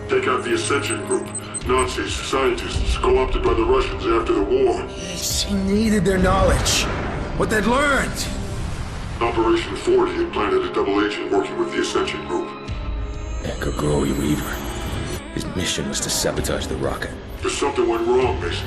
Take out the Ascension Group. Nazis, scientists, co-opted by the Russians after the war. She needed their knowledge. What they'd learned. Operation 40 had planted a double agent working with the Ascension Group. Echo Glory Weaver. His mission was to sabotage the rocket. But something went wrong, Mason.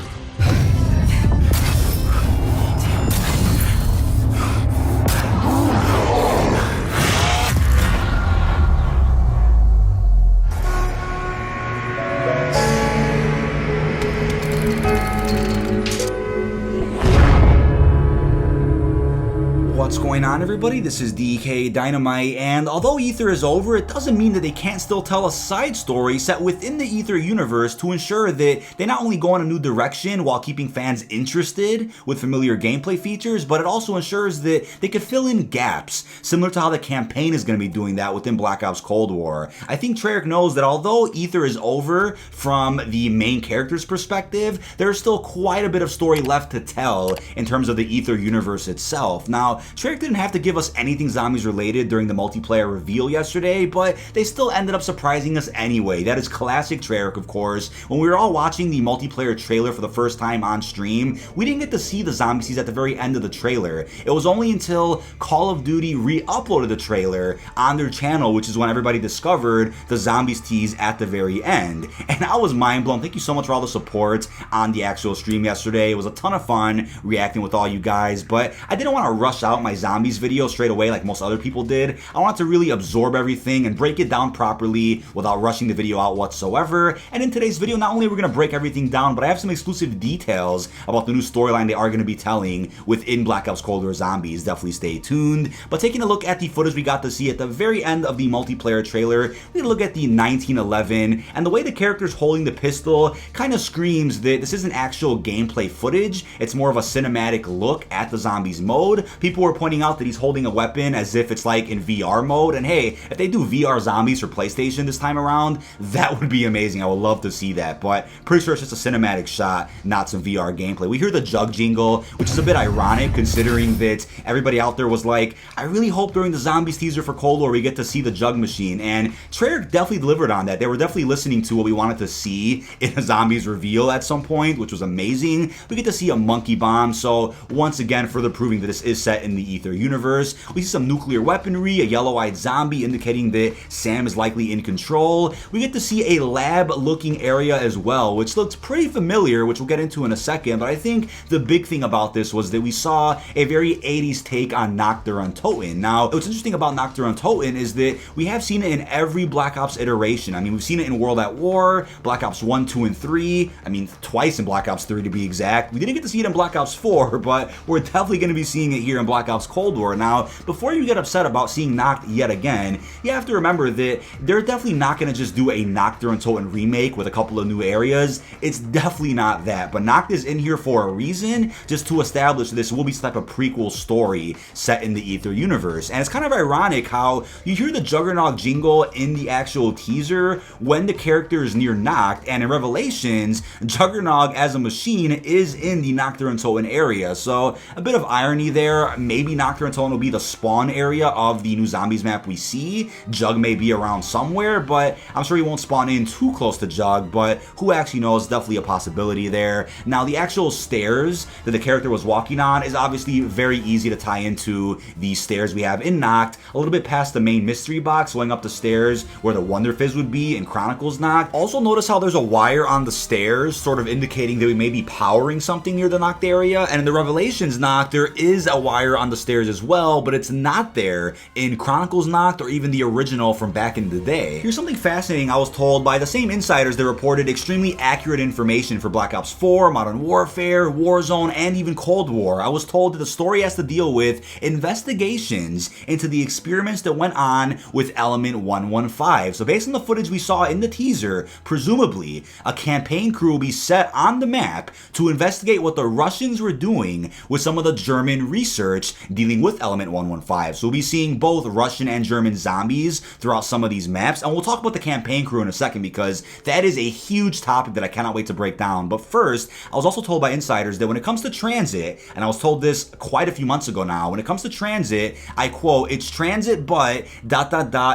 What's going on, everybody? This is dkdynamite, and although Aether is over, it doesn't mean that they can't still tell a side story set within the Aether universe to ensure that they not only go in a new direction while keeping fans interested with familiar gameplay features, but it also ensures that they could fill in gaps, similar to how the campaign is going to be doing that within Black Ops Cold War. I think Treyarch knows that although Aether is over from the main character's perspective, there's still quite a bit of story left to tell in terms of the Aether universe itself. Now, Treyarch didn't have to give us anything zombies related during the multiplayer reveal yesterday, but they still ended up surprising us anyway. That is classic Treyarch, of course. When we were all watching the multiplayer trailer for the first time on stream, we didn't get to see the zombie tease at the very end of the trailer. It was only until Call of Duty re-uploaded the trailer on their channel, which is when everybody discovered the zombies tease at the very end. And I was mind blown. Thank you so much for all the support on the actual stream yesterday. It was a ton of fun reacting with all you guys, but I didn't want to rush out my zombies video straight away like most other people did. I wanted to really absorb everything and break it down properly without rushing the video out whatsoever. And in today's video, not only are we going to break everything down, but I have some exclusive details about the new storyline they are going to be telling within Black Ops Cold War Zombies. Definitely stay tuned. But taking a look at the footage we got to see at the very end of the multiplayer trailer, we look at the 1911, and the way the character's holding the pistol kind of screams that this isn't actual gameplay footage. It's more of a cinematic look at the zombies mode. People were pointing out that he's holding a weapon as if it's like in VR mode, and hey, if they do VR zombies for PlayStation this time around, that would be amazing. I would love to see that, but pretty sure it's just a cinematic shot, not some VR gameplay. We hear the jug jingle, which is a bit ironic considering that everybody out there was like, I really hope during the zombies teaser for Cold War we get to see the jug machine, and Treyarch definitely delivered on that. They were definitely listening to what we wanted to see in a zombies reveal at some point, which was amazing. We get to see a monkey bomb, so once again further proving that this is set in the Aether universe. We see some nuclear weaponry, a yellow-eyed zombie indicating that Sam is likely in control. We get to see a lab-looking area as well, which looks pretty familiar, which we'll get into in a second, but I think the big thing about this was that we saw a very 80s take on Nocturne Toten. Now, what's interesting about Nocturne Toten is that we have seen it in every Black Ops iteration. I mean, we've seen it in World at War, Black Ops 1, 2, and 3. I mean, twice in Black Ops 3 to be exact. We didn't get to see it in Black Ops 4, but we're definitely going to be seeing it here in Black Ops Cold War. Now, before you get upset about seeing Noct yet again, you have to remember that they're definitely not going to just do a Nocturne Toten remake with a couple of new areas. It's definitely not that, but Noct is in here for a reason, just to establish this will be some type of prequel story set in the Aether universe. And it's kind of ironic how you hear the Juggernaut jingle in the actual teaser when the character is near Noct, and in Revelations, Juggernaut as a machine is in the Nocturne Toten area. So a bit of irony there. Maybe Nocturne Toten will be the spawn area of the new zombies map we see. Jug may be around somewhere, but I'm sure he won't spawn in too close to Jug, but who actually knows? Definitely a possibility there. Now, the actual stairs that the character was walking on is obviously very easy to tie into the stairs we have in Noct, a little bit past the main mystery box, going up the stairs where the Wonder Fizz would be in Chronicles Noct. Also notice how there's a wire on the stairs, sort of indicating that we may be powering something near the Noct area, and in the Revelations Noct, there is a wire on the stairs as well, but it's not there in Chronicles Noct or even the original from back in the day. Here's something fascinating I was told by the same insiders that reported extremely accurate information for Black Ops 4, Modern Warfare, Warzone, and even Cold War. I was told that the story has to deal with investigations into the experiments that went on with Element 115. So based on the footage we saw in the teaser, presumably a campaign crew will be set on the map to investigate what the Russians were doing with some of the German research dealing with Element 115. So we'll be seeing both Russian and German zombies throughout some of these maps, and we'll talk about the campaign crew in a second because that is a huge topic that I cannot wait to break down. But first, I was also told by insiders that when it comes to transit, and I was told this quite a few months ago now, when it comes to transit, I quote, "It's transit, but ...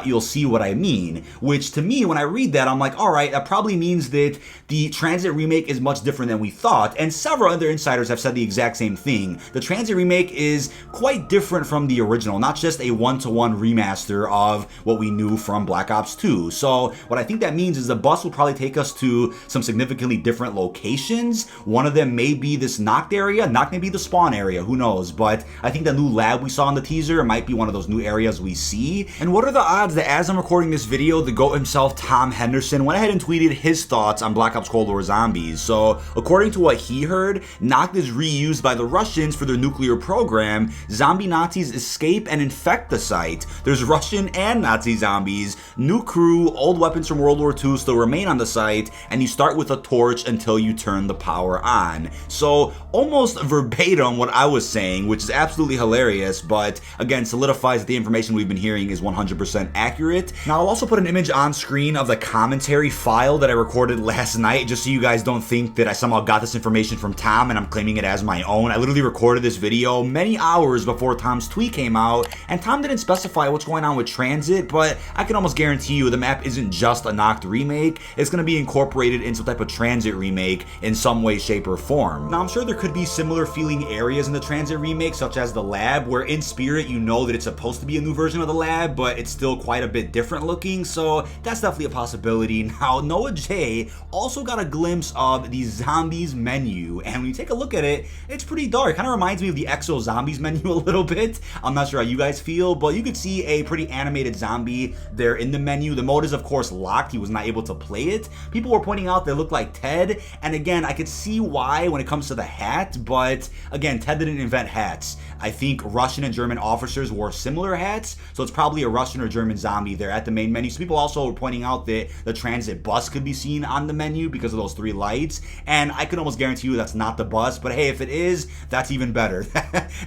you'll see what I mean." Which to me, when I read that, I'm like, all right, that probably means that the transit remake is much different than we thought, and several other insiders have said the exact same thing. The transit remake is quite different from the original, not just a one-to-one remaster of what we knew from Black Ops 2. So what I think that means is the bus will probably take us to some significantly different locations. One of them may be this Noct area, Noct may be the spawn area, who knows, but I think the new lab we saw in the teaser might be one of those new areas we see. And what are the odds that as I'm recording this video, the GOAT himself, Tom Henderson, went ahead and tweeted his thoughts on Black Ops Cold War Zombies. So according to what he heard, Noct is reused by the Russians for their nuclear program. Zombie Nazis escape and infect the site. There's Russian and Nazi zombies, new crew, old weapons from World War II still remain on the site, and you start with a torch until you turn the power on. So almost verbatim what I was saying, which is absolutely hilarious, but again solidifies that the information we've been hearing is 100% accurate. Now I'll also put an image on screen of the commentary file that I recorded last night, just so you guys don't think that I somehow got this information from Tom and I'm claiming it as my own. I literally recorded this video many hours before Tom's tweet came out, and Tom didn't specify what's going on with transit, but I can almost guarantee you the map isn't just a Noct remake. It's going to be incorporated into some type of transit remake in some way, shape, or form. Now I'm sure there could be similar feeling areas in the transit remake, such as the lab, where in spirit you know that it's supposed to be a new version of the lab, but it's still quite a bit different looking, so that's definitely a possibility. Now Noah J also got a glimpse of the zombies menu, and when you take a look at it, it's pretty dark. Kind of reminds me of the Exo Zombies menu a little bit. I'm not sure how you guys feel, but you could see a pretty animated zombie there in the menu. The mode is of course locked, he was not able to play it. People were pointing out they look like Ted, and again I could see why when it comes to the hat, but again Ted didn't invent hats. I think Russian and German officers wore similar hats, so it's probably a Russian or German zombie there at the main menu. So people also were pointing out that the transit bus could be seen on the menu because of those three lights, and I can almost guarantee you that's not the bus, but hey, if it is, that's even better.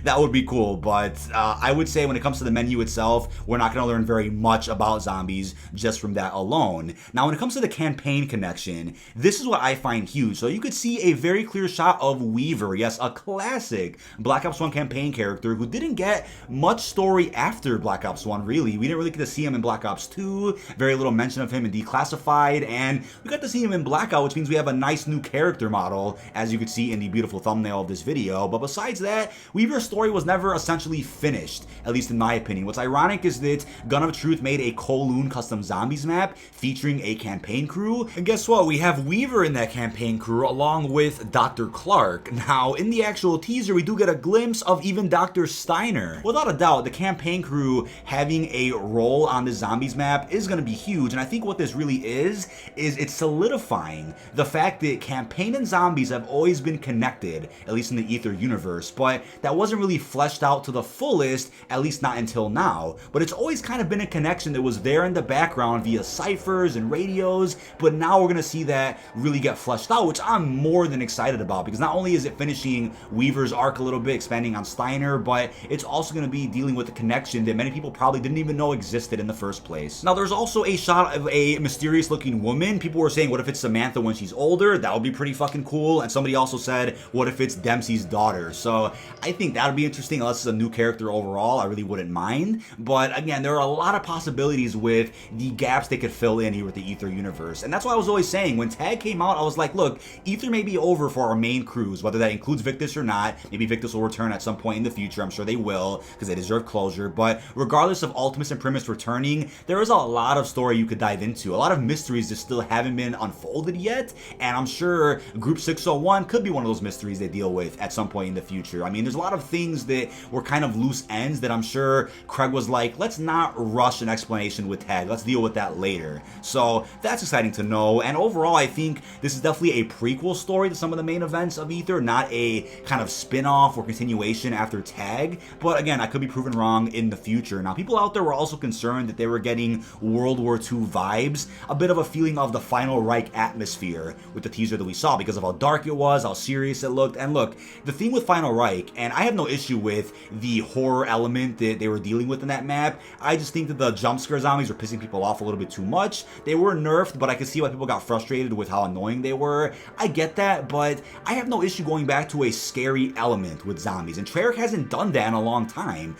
That would be cool, but I would say when it comes to the menu itself, we're not going to learn very much about zombies just from that alone. Now when it comes to the campaign connection, this is what I find huge. So you could see a very clear shot of Weaver, yes, a classic Black Ops 1 campaign character who didn't get much story after Black Ops 1, really. We didn't really get to see him in Black Ops 2, very little mention of him in Declassified, and we got to see him in Blackout, which means we have a nice new character model, as you could see in the beautiful thumbnail of this video. But besides that, Weaver's story was never essentially finished, at least in my opinion. What's ironic is that Gun of Truth made a Kowloon custom zombies map featuring a campaign crew, and guess what? We have Weaver in that campaign crew along with Dr. Clark. Now, in the actual teaser, we do get a glimpse of even Dr. Steiner. Without a doubt, the campaign crew having a role on the zombies map is going to be huge, and I think what this really is it's solidifying the fact that campaign and zombies have always been connected, at least in the Aether universe, but that wasn't really fleshed out to the fullest, at least not until now. But it's always kind of been a connection that was there in the background via ciphers and radios, but now we're going to see that really get fleshed out, which I'm more than excited about, because not only is it finishing Weaver's arc a little bit, expanding on Steiner, but it's also going to be dealing with the connection that many people probably didn't even know existed in the first place. Now there's also a shot of a mysterious looking woman. People were saying, what if it's Samantha when she's older? That would be pretty fucking cool. And somebody also said, what if it's Dempsey's daughter? So I think that would be interesting, unless it's a new character overall. I really wouldn't mind. But again, there are a lot of possibilities with the gaps they could fill in here with the Aether universe. And that's why I was always saying, when Tag came out, I was like, look, Aether may be over for our main crews, whether that includes Victus or not. Maybe Victus will return at some point in the future. I'm sure they will, because they deserve closure. But regardless of Ultimus and Primus returning, there is a lot of story you could dive into, a lot of mysteries that still haven't been unfolded yet, and I'm sure Group 601 could be one of those mysteries they deal with at some point in the future. I mean, there's a lot of things that were kind of loose ends that I'm sure Craig was like, let's not rush an explanation with Tag, let's deal with that later. So that's exciting to know, and overall I think this is definitely a prequel story to some of the main events of Aether, not a kind of spin-off or continuation after Tag, but again, I could be proven wrong in the future. Now, people out there were also concerned that they were getting World War II vibes, a bit of a feeling of the Final Reich atmosphere with the teaser that we saw because of how dark it was, how serious it looked. And look, the thing with Final Reich, and I have no issue with with the horror element that they were dealing with in that map. I just think that the jump scare zombies were pissing people off a little bit too much. They were nerfed, but I could see why people got frustrated with how annoying they were. I get that, but I have no issue going back to a scary element with zombies, and Treyarch hasn't done that in a long time.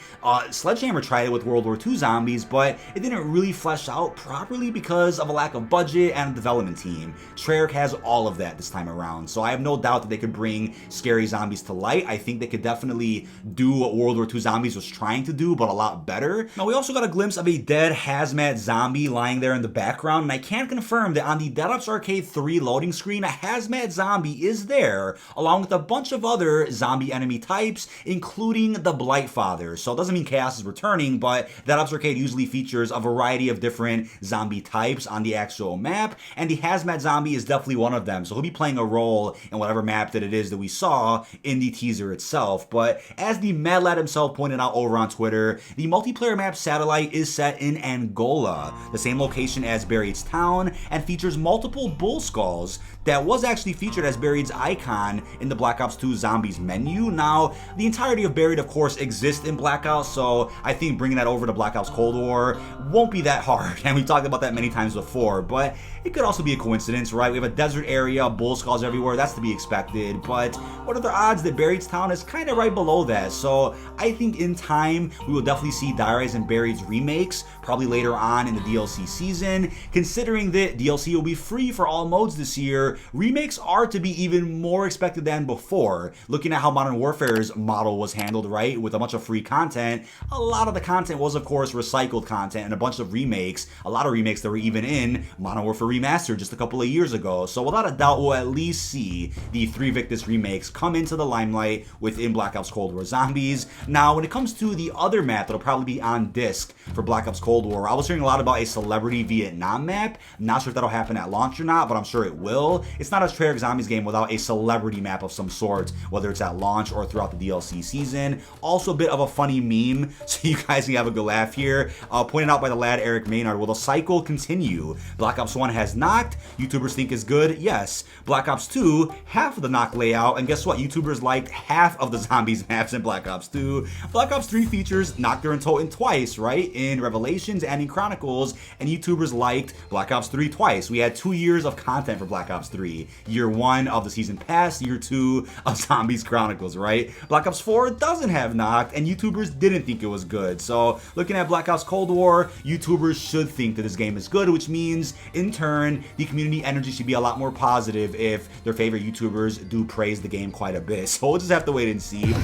Sledgehammer tried it with World War II zombies, but it didn't really flesh out properly because of a lack of budget and a development team. Treyarch has all of that this time around, so I have no doubt that they could bring scary zombies to light. I think they could definitely do what World War II Zombies was trying to do, but a lot better. Now, we also got a glimpse of a dead hazmat zombie lying there in the background, and I can confirm that on the Dead Ops Arcade 3 loading screen, a hazmat zombie is there, along with a bunch of other zombie enemy types, including the Blightfather. So it doesn't mean Chaos is returning, but Dead Ops Arcade usually features a variety of different zombie types on the actual map, and the hazmat zombie is definitely one of them. So he'll be playing a role in whatever map that it is that we saw in the teaser itself. But as the Mad Lad himself pointed out over on Twitter, the multiplayer map Satellite is set in Angola, the same location as Buried's town, and features multiple bull skulls that was actually featured as Buried's icon in the Black Ops 2 Zombies menu. Now, the entirety of Buried, of course, exists in Black Ops, so I think bringing that over to Black Ops Cold War won't be that hard, and we've talked about that many times before, but it could also be a coincidence, right? We have a desert area, bull skulls everywhere, that's to be expected, but what are the odds that Buried's town is kind of right below that? So I think in time, we will definitely see Dire and Buried's remakes, probably later on in the DLC season. Considering that DLC will be free for all modes this year, remakes are to be even more expected than before. Looking at how Modern Warfare's model was handled, right, with a bunch of free content, a lot of the content was, of course, recycled content and a bunch of remakes, a lot of remakes that were even in Modern Warfare Remastered just a couple of years ago. So without a doubt, we'll at least see the 3 Victus remakes come into the limelight within Black Ops Cold War Zombies. Now, when it comes to the other map that'll probably be on disc for Black Ops Cold War, I was hearing a lot about a Celebrity Vietnam map. Not sure if that'll happen at launch or not, but I'm sure it will. It's not a Treyarch Zombies game without a celebrity map of some sort, whether it's at launch or throughout the DLC season. Also a bit of a funny meme, so you guys can have a good laugh here. Pointed out by the lad Eric Maynard, will the cycle continue? Black Ops 1 has knocked, YouTubers think is good, yes. Black Ops 2, half of the knock layout, and guess what? YouTubers liked half of the zombies maps in Black Ops 2. Black Ops 3 features Nocturne and Toten twice, right? In Revelations and in Chronicles, and YouTubers liked Black Ops 3 twice. We had 2 years of content for Black Ops 3. Year 1 of the season pass, year 2 of Zombies Chronicles, right? Black Ops 4 doesn't have knocked, and YouTubers didn't think it was good. So looking at Black Ops Cold War, YouTubers should think that this game is good, which means in turn, the community energy should be a lot more positive if their favorite YouTubers do praise the game quite a bit. So we'll just have to wait and see.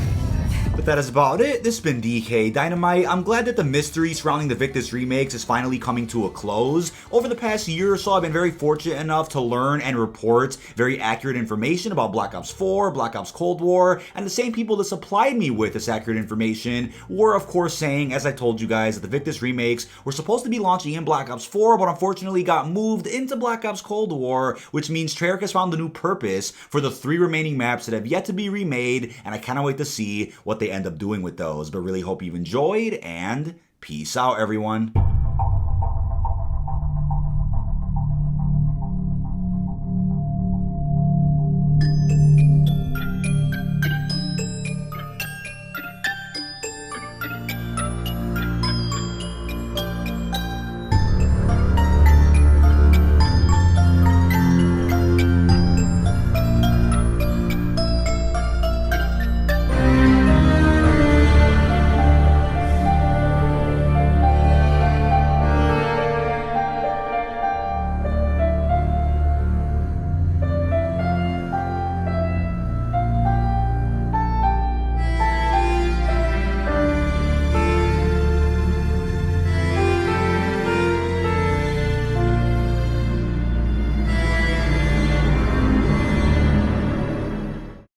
But that is about it. This has been DK Dynamite. I'm glad that the mystery surrounding the Victus remakes is finally coming to a close. Over the past year or so, I've been very fortunate enough to learn and report very accurate information about Black Ops 4, Black Ops Cold War, and the same people that supplied me with this accurate information were, of course, saying, as I told you guys, that the Victus remakes were supposed to be launching in Black Ops 4, but unfortunately got moved into Black Ops Cold War, which means Treyarch has found a new purpose for the 3 remaining maps that have yet to be remade, and I cannot wait to see what they end up doing with those. But really hope you've enjoyed, and peace out, everyone.